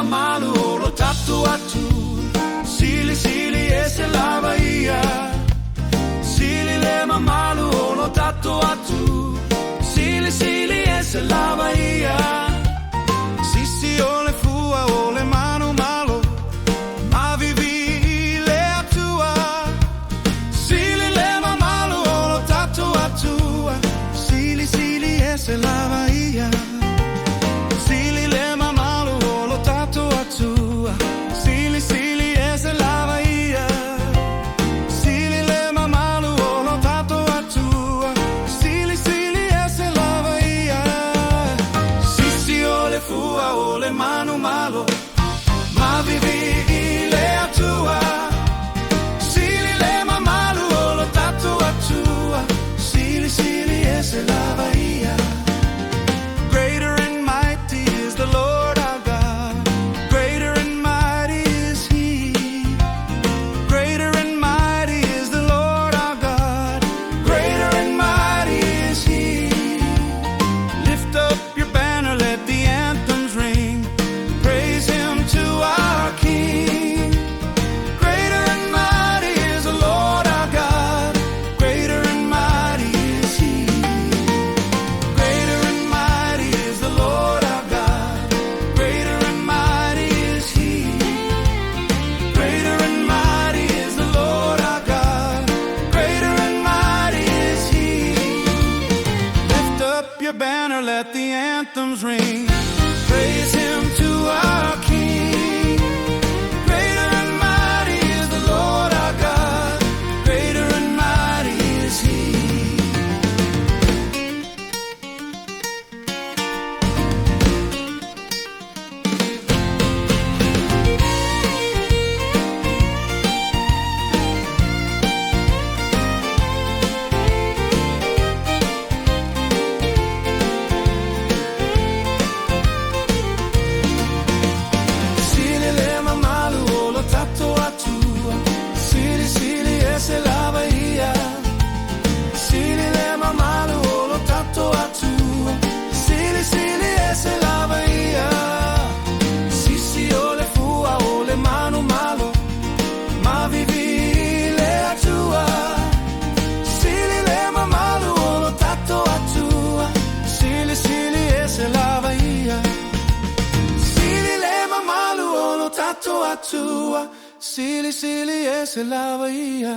Mamalu o lo TATOU ATUA. Sili Sili essa é la Bahia. Sili Le Mamalu o lo TATOU ATUA. Sili Sili essa é la Bahia. Sisi o le fua o le manu malo. Ma vivi le atua. Sili Le Mamalu o lo TATOU ATUA. Sili Sili essa é la Bahia. Sili Le Mamalu o lo TATOU ATUA. Sili Sili essa é la Bahia. Sili Le Mamalu o lo TATOU ATUA. Sili Sili essa é la Bahia. Sisi o le fua o le manu malo. Ma vivi le atua. Sili Le Mamalu o lo TATOU ATUA. Sili Sili essa é la Bahia. Greater and mighty is the Lord our God. Greater and mighty is He. Greater and mighty is the Lord our God. Greater and mighty is He. Lift up your banner, let the anthems ring. Praise Him to our King. Greater and mighty is the Lord our God. Greater and mighty is He. Greater and mighty is the Lord our God. Greater and mighty is He. Greater and mighty is the Lord our God. Greater and mighty is He. Lift up your banner, let the anthems ring. Praise Him to our King. Greater and mighty is the Lord our God. Greater and mighty is He. Sili Le Mamalu o lo TATOU ATUA. Sili Sili essa é la Bahia. Sili Le Mamalu o lo TATOU ATUA. Sili Sili essa é la Bahia. Sisi o le fua o le manu malo. Ma vivi le atua. Sili Le Mamalu o lo TATOU ATUA. Sili Sili essa é la Bahia. Sili Le Mamalu o lo TATOU ATUA. Sili Sili essa é la Bahia.